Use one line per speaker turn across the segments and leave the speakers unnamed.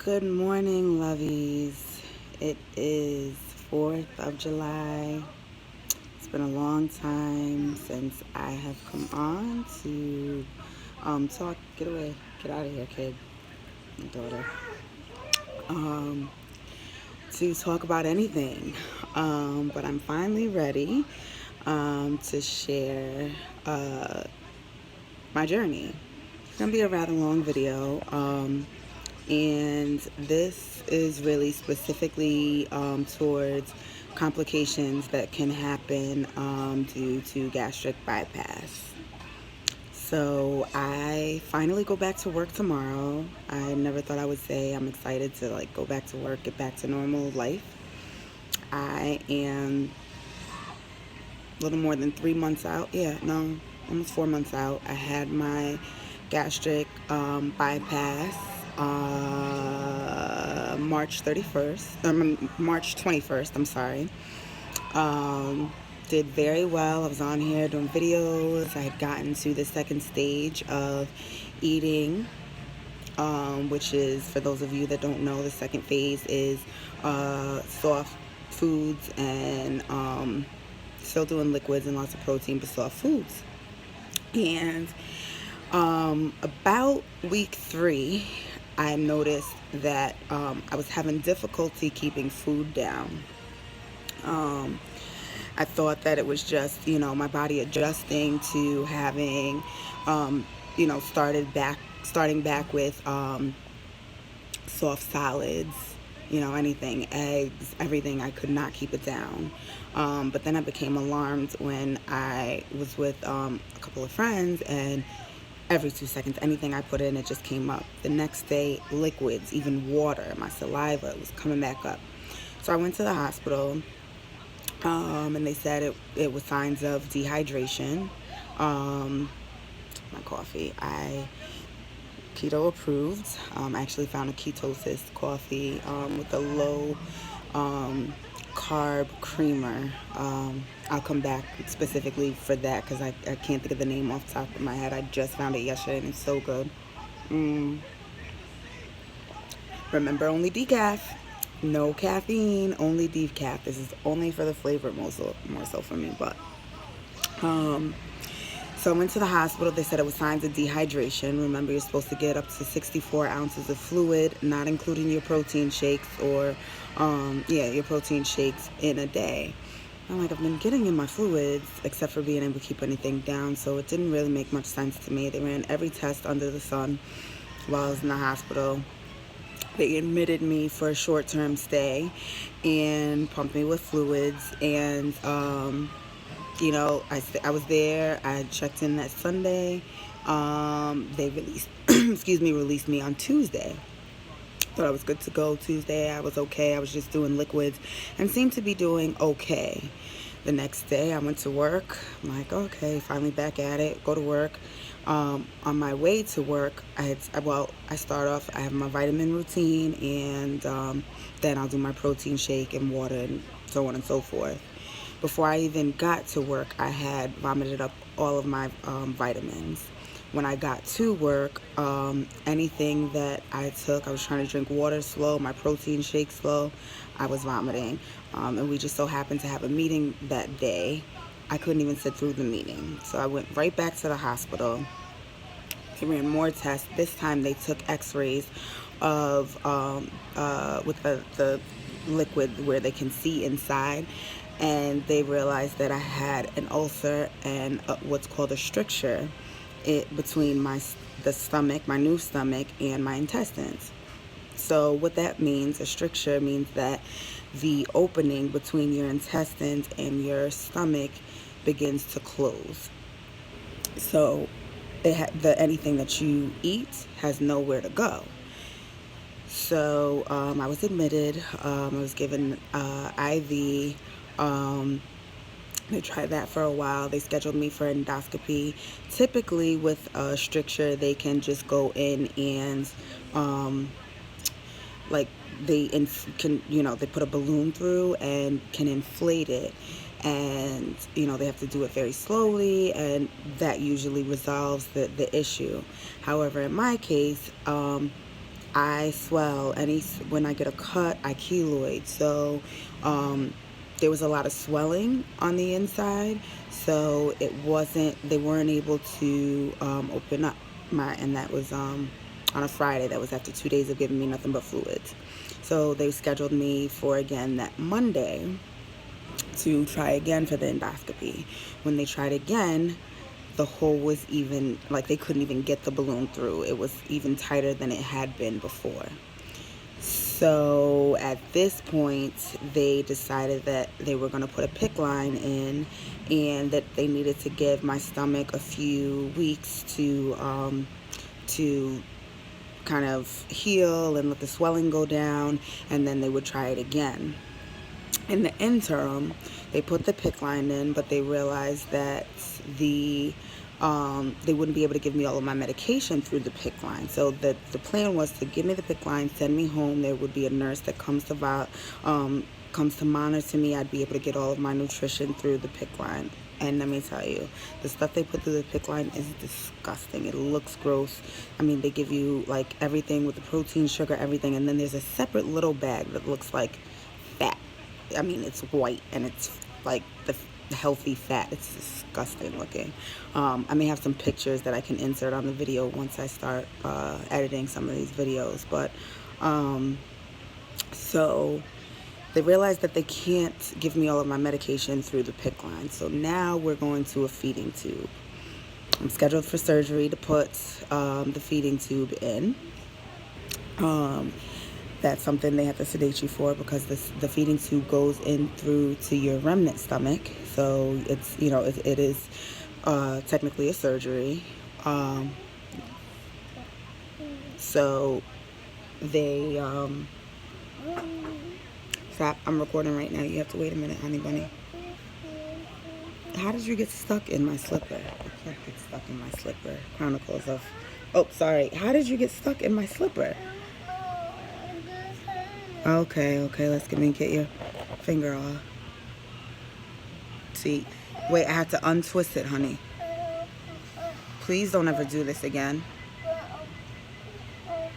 Good morning, lovies. It is 4th of July. It's been a long time since I have come on to talk. Get away. Get out of here, kid. My daughter. Um, to talk about anything. But I'm finally ready to share my journey. It's going to be a rather long video. And this is really specifically towards complications that can happen due to gastric bypass. So I finally go back to work tomorrow. I never thought I would say I'm excited to go back to work, get back to normal life. I am a little more than 3 months out. Almost 4 months out. I had my gastric bypass March 21st, I'm sorry. Did very well. I was on here doing videos. I had gotten to the second stage of eating, which is, for those of you that don't know, the second phase is soft foods and still doing liquids and lots of protein, but soft foods. And about week 3, I noticed that I was having difficulty keeping food down. I thought that it was just, my body adjusting to having, starting back with soft solids, anything, eggs, everything. I could not keep it down. But then I became alarmed when I was with a couple of friends, and every 2 seconds, anything I put in, it just came up. The next day, liquids, even water, my saliva was coming back up. So I went to the hospital, and they said it was signs of dehydration. My coffee, I keto approved. I actually found a ketosis coffee with a low carb creamer. I'll come back specifically for that because I can't think of the name off the top of my head. I just found it yesterday and it's so good. Remember, only decaf. No caffeine, only decaf. This is only for the flavor, more so for me. But so I went to the hospital. They said it was signs of dehydration. Remember, you're supposed to get up to 64 ounces of fluid, not including your protein shakes or your protein shakes in a day. I've been getting in my fluids except for being able to keep anything down, so it didn't really make much sense to me. They ran every test under the sun while I was in the hospital. They admitted me for a short-term stay and pumped me with fluids, and I was there. I checked in that Sunday. They released me on Tuesday. Thought I was good to go Tuesday. I was okay. I was just doing liquids and seemed to be doing okay. The next day I went to work. I'm like, okay, finally back at it. Go to work. On my way to work, I start off, I have my vitamin routine, and then I'll do my protein shake and water and so on and so forth. Before I even got to work, I had vomited up all of my vitamins. When I got to work, anything that I took, I was trying to drink water slow, my protein shake slow, I was vomiting. And we just so happened to have a meeting that day. I couldn't even sit through the meeting. So I went right back to the hospital. They ran more tests. This time they took x-rays of with the liquid where they can see inside. And they realized that I had an ulcer and what's called a stricture between the stomach, my new stomach, and my intestines. So what that means, a stricture means that the opening between your intestines and your stomach begins to close. So anything that you eat has nowhere to go. So I was admitted. I was given IV. They tried that for a while. They scheduled me for endoscopy. Typically with a stricture, they can just go in and they put a balloon through and can inflate it, and they have to do it very slowly, and that usually resolves the issue. However, in my case, I swell. When I get a cut, I keloid. So there was a lot of swelling on the inside. So they weren't able to open up and that was on a Friday. That was after 2 days of giving me nothing but fluids. So they scheduled me for again that Monday to try again for the endoscopy. When they tried again, the hole was even, like, they couldn't even get the balloon through. It was even tighter than it had been before. So at this point, they decided that they were going to put a PICC line in, and that they needed to give my stomach a few weeks to kind of heal and let the swelling go down, and then they would try it again. In the interim, they put the PICC line in, but they realized that they wouldn't be able to give me all of my medication through the PICC line. So the plan was to give me the PICC line, send me home. There would be a nurse that comes to monitor me. I'd be able to get all of my nutrition through the PICC line. And let me tell you, the stuff they put through the PICC line is disgusting. It looks gross. I mean, they give you like everything with the protein, sugar, everything, and then there's a separate little bag that looks like fat. I mean, it's white and it's like the healthy fat. It's disgusting looking. I may have some pictures that I can insert on the video once I start editing some of these videos. But so they realized that they can't give me all of my medication through the PICC line. So now we're going to a feeding tube. I'm scheduled for surgery to put the feeding tube in. That's something they have to sedate you for, because the feeding tube goes in through to your remnant stomach. So it's, it is technically a surgery. So they stop. I'm recording right now. You have to wait a minute, honey bunny. How did you get stuck in my slipper? I can't get stuck in my slipper. Chronicles of... Oh, sorry. How did you get stuck in my slipper? Okay, let's get your finger off. See, wait, I have to untwist it, honey. Please don't ever do this again.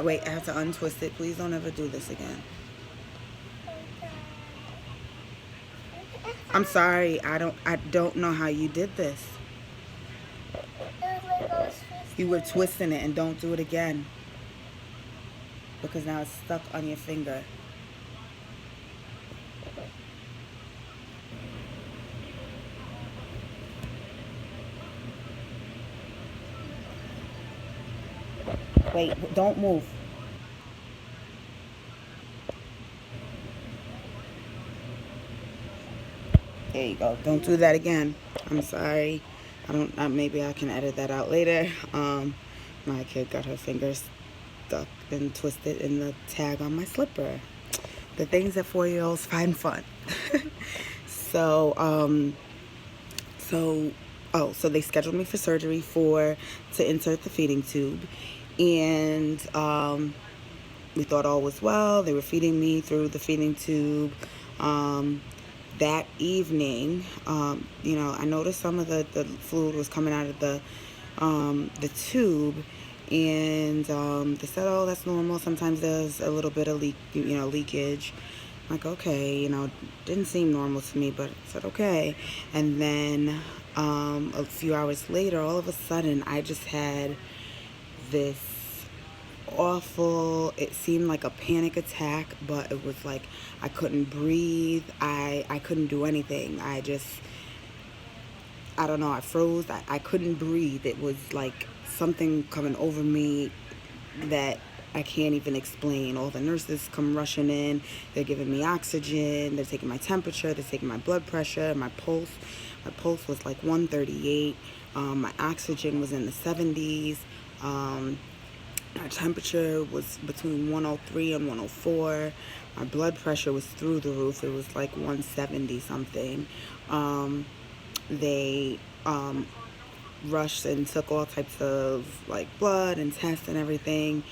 Wait, I have to untwist it. Please don't ever do this again. I'm sorry, I don't know how you did this. You were twisting it, and don't do it again, because now it's stuck on your finger. Wait, don't move. There you go. Don't do that again. I'm sorry. Maybe I can edit that out later. My kid got her fingers stuck and twisted in the tag on my slipper. The things that 4-year-olds find fun. So they scheduled me for surgery to insert the feeding tube, and we thought all was well. They were feeding me through the feeding tube. That evening, I noticed some of the fluid was coming out of the tube, and they said, oh, that's normal. Sometimes there's a little bit of leakage. I'm like, okay, didn't seem normal to me, but I said, okay. And then a few hours later, all of a sudden, I just had this awful, it seemed like a panic attack, but it was like I couldn't breathe. I couldn't do anything. I don't know, I froze. I couldn't breathe. It was like something coming over me that I can't even explain. All the nurses come rushing in. They're giving me oxygen. They're taking my temperature. They're taking my blood pressure, my pulse. My pulse was like 138. My oxygen was in the 70s. My temperature was between 103 and 104. My blood pressure was through the roof. It was like 170 something. They rushed and took all types of like blood and tests and everything,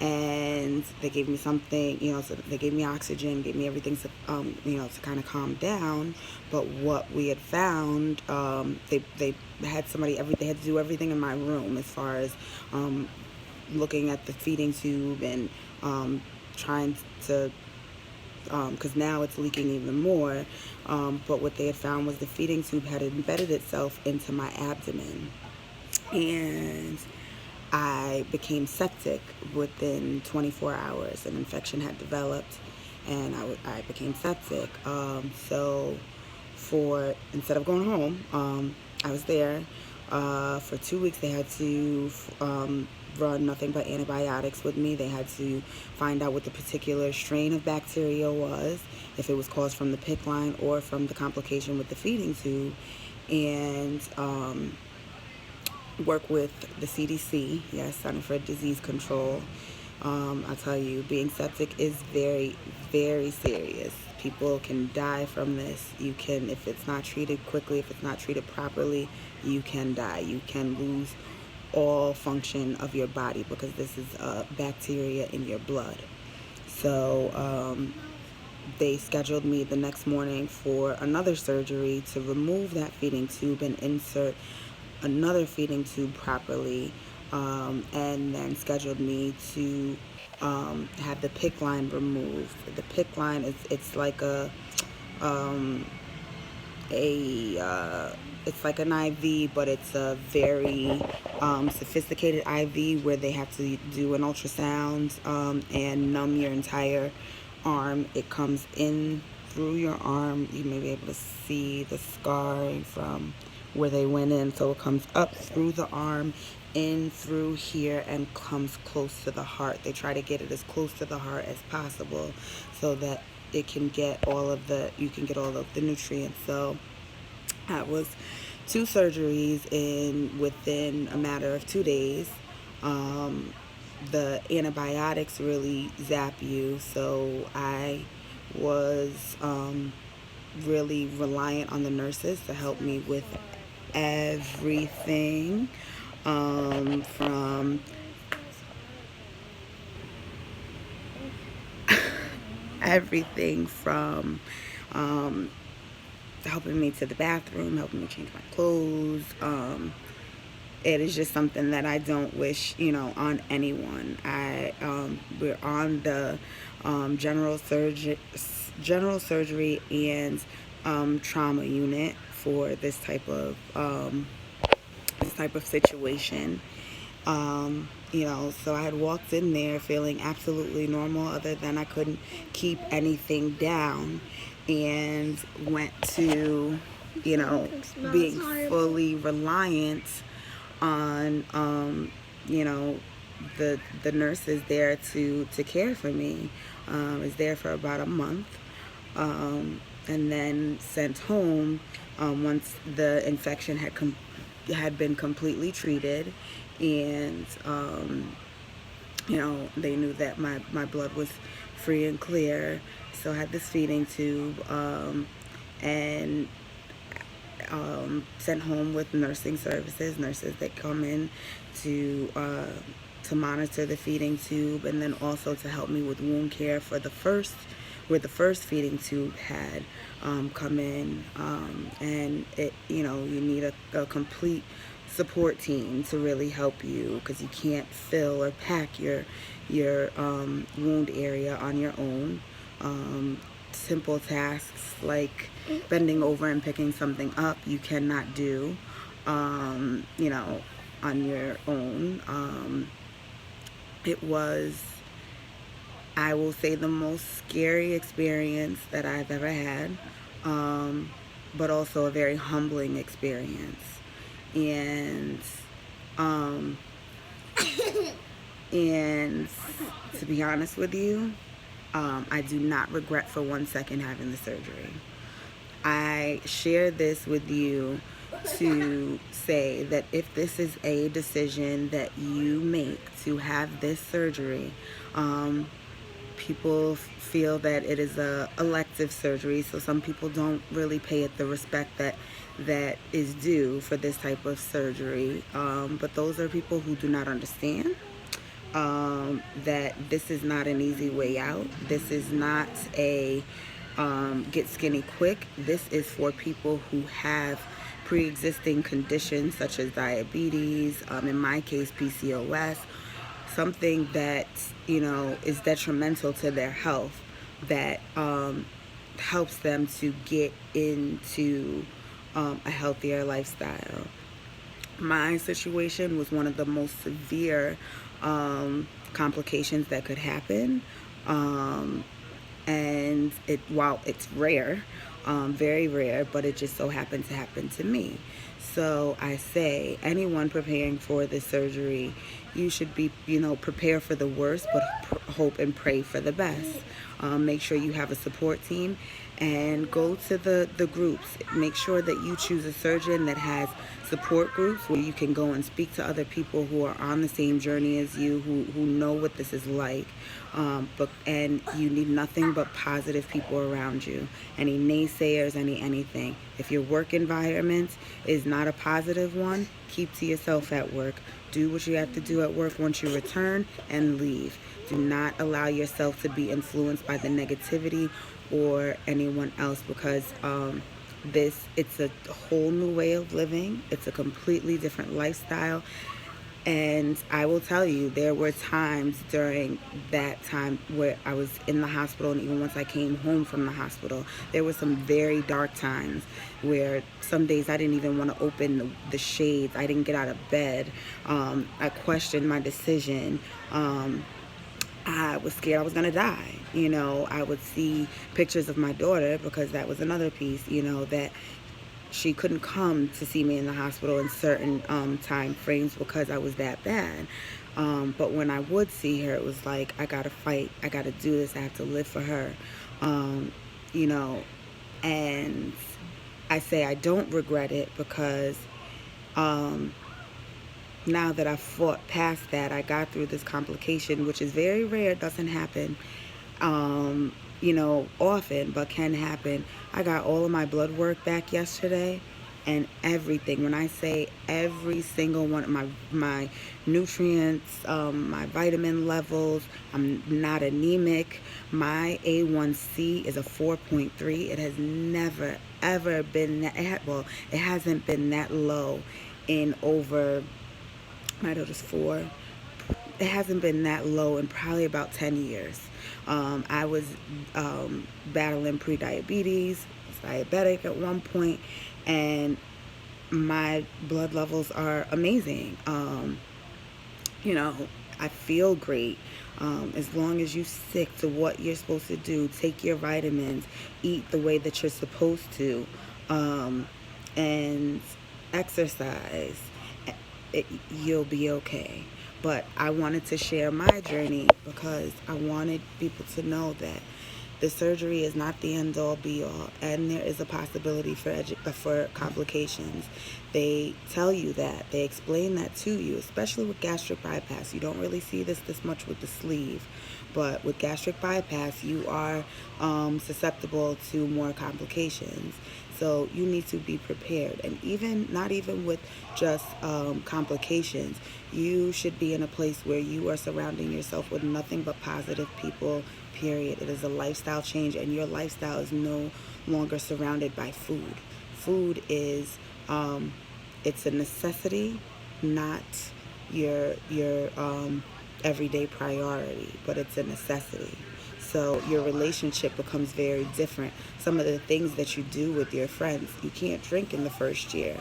and they gave me something, so they gave me oxygen, gave me everything to to kind of calm down. But what we had found, they had they had to do everything in my room as far as looking at the feeding tube and trying to, because now it's leaking even more. But what they had found was the feeding tube had embedded itself into my abdomen, and I became septic within 24 hours. An infection had developed, and I became septic. So instead of going home, I was there for 2 weeks. They had to run nothing but antibiotics with me. They had to find out what the particular strain of bacteria was, if it was caused from the PICC line or from the complication with the feeding tube, and work with the CDC, yes, Center for Disease Control. I'll tell you, being septic is very, very serious. People can die from this. You can, if it's not treated quickly, if it's not treated properly, you can die. You can lose all function of your body because this is bacteria in your blood. So they scheduled me the next morning for another surgery to remove that feeding tube and insert another feeding tube properly, and then scheduled me to have the PICC line removed. The PICC line it's like it's like an IV, but it's a very sophisticated IV where they have to do an ultrasound and numb your entire arm. It comes in through your arm. You may be able to see the scarring from where they went in. So it comes up through the arm, in through here, and comes close to the heart. They try to get it as close to the heart as possible so that it can get you can get all of the nutrients. So that was 2 surgeries within a matter of 2 days. The antibiotics really zap you, so I was really reliant on the nurses to help me with everything, from everything from helping me to the bathroom, helping me change my clothes. It is just something that I don't wish, on anyone. We're on the general surgery and trauma unit for this type of situation. So I had walked in there feeling absolutely normal, other than I couldn't keep anything down, and went to, being fully reliant on, the nurses there to care for me. I was there for about a month, and then sent home once the infection had been completely treated, and they knew that my blood was free and clear. So I had this feeding tube, and sent home with nursing services, nurses that come in to monitor the feeding tube, and then also to help me with wound care where the first feeding tube had come in, and you need a complete support team to really help you, because you can't fill or pack your wound area on your own. Simple tasks like bending over and picking something up you cannot do on your own. It was, I will say, the most scary experience that I've ever had, but also a very humbling experience. And and to be honest with you, I do not regret for 1 second having the surgery. I share this with you to say that if this is a decision that you make to have this surgery, people feel that it is a elective surgery, so some people don't really pay it the respect that is due for this type of surgery. But those are people who do not understand that this is not an easy way out. This is not a get skinny quick. This is for people who have pre-existing conditions such as diabetes, in my case PCOS, something that, is detrimental to their health, that helps them to get into a healthier lifestyle. My situation was one of the most severe complications that could happen. And while it's rare, very rare, but it just so happened to happen to me. So I say, anyone preparing for this surgery, you should be, prepare for the worst, but hope and pray for the best. Make sure you have a support team and go to the groups. Make sure that you choose a surgeon that has support groups where you can go and speak to other people who are on the same journey as you, who know what this is like. And you need nothing but positive people around you. Any naysayers, anything. If your work environment is not a positive one, keep to yourself at work. Do what you have to do at work once you return and leave. Do not allow yourself to be influenced by the negativity or anyone else, because it's a whole new way of living. It's a completely different lifestyle. And I will tell you, there were times during that time where I was in the hospital, and even once I came home from the hospital, there were some very dark times where some days I didn't even want to open the shades. I didn't get out of bed. I questioned my decision. I was scared I was going to die. I would see pictures of my daughter, because that was another piece, that she couldn't come to see me in the hospital in certain time frames because I was that bad. But when I would see her, it was like, I got to fight. I got to do this. I have to live for her. And I say I don't regret it, because now that I've fought past that, I got through this complication, which is very rare. It doesn't happen, often, but can happen. I got all of my blood work back yesterday, and everything. When I say every single one of my nutrients, my vitamin levels, I'm not anemic. My A1C is a 4.3. It has never, ever been that, it hasn't been that low in over, my daughter's 4. It hasn't been that low in probably about 10 years. I was battling pre-diabetes, was diabetic at one point, and my blood levels are amazing. I feel great. As long as you stick to what you're supposed to do, take your vitamins, eat the way that you're supposed to, and exercise, you'll be okay. But I wanted to share my journey because I wanted people to know that the surgery is not the end-all be-all, and there is a possibility for complications. They tell you that. They explain that to you, especially with gastric bypass. You don't really see this much with the sleeve, but with gastric bypass, you are susceptible to more complications. So you need to be prepared. And not even with just complications, you should be in a place where you are surrounding yourself with nothing but positive people, period. It is a lifestyle change, and your lifestyle is no longer surrounded by food. Food is, it's a necessity, not your everyday priority, but it's a necessity. So your relationship becomes very different. Some of the things that you do with your friends, you can't drink in the first year.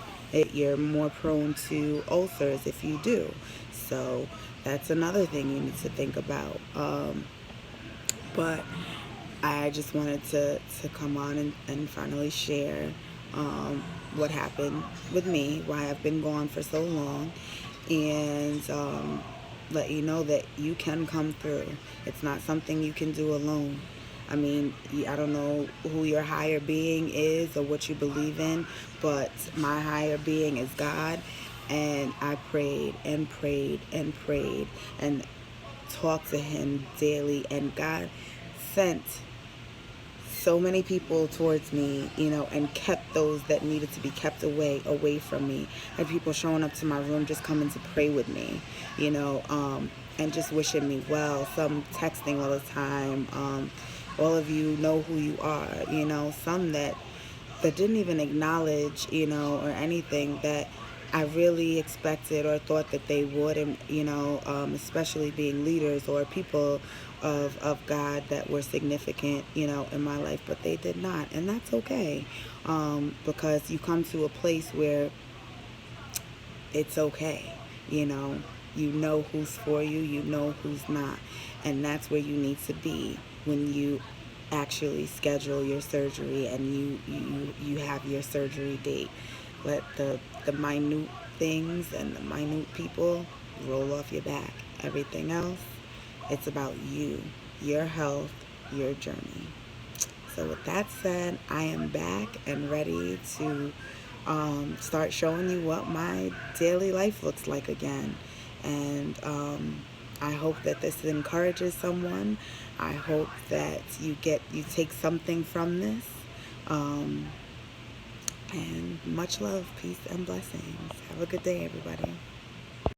You're more prone to ulcers if you do. So that's another thing you need to think about. But I just wanted to come on and finally share what happened with me, why I've been gone for so long, and let you know that you can come through. It's not something you can do alone. I mean, I don't know who your higher being is or what you believe in, but my higher being is God, and I prayed and prayed and prayed and talked to him daily, and God sent so many people towards me, and kept those that needed to be kept away from me. I had people showing up to my room just coming to pray with me, and just wishing me well, some texting all the time. All of you know who you are, some that didn't even acknowledge, or anything, that I really expected or thought that they would, and especially being leaders or people of God that were significant, in my life, but they did not, and that's okay, because you come to a place where it's okay, you know, who's for you, who's not, and that's where you need to be when you actually schedule your surgery and you have your surgery date. Let the minute things and the minute people roll off your back. Everything else, it's about you, your health, your journey. So with that said, I am back and ready to start showing you what my daily life looks like again. And I hope that this encourages someone. I hope that you take something from this. And much love, peace, and blessings. Have a good day, everybody.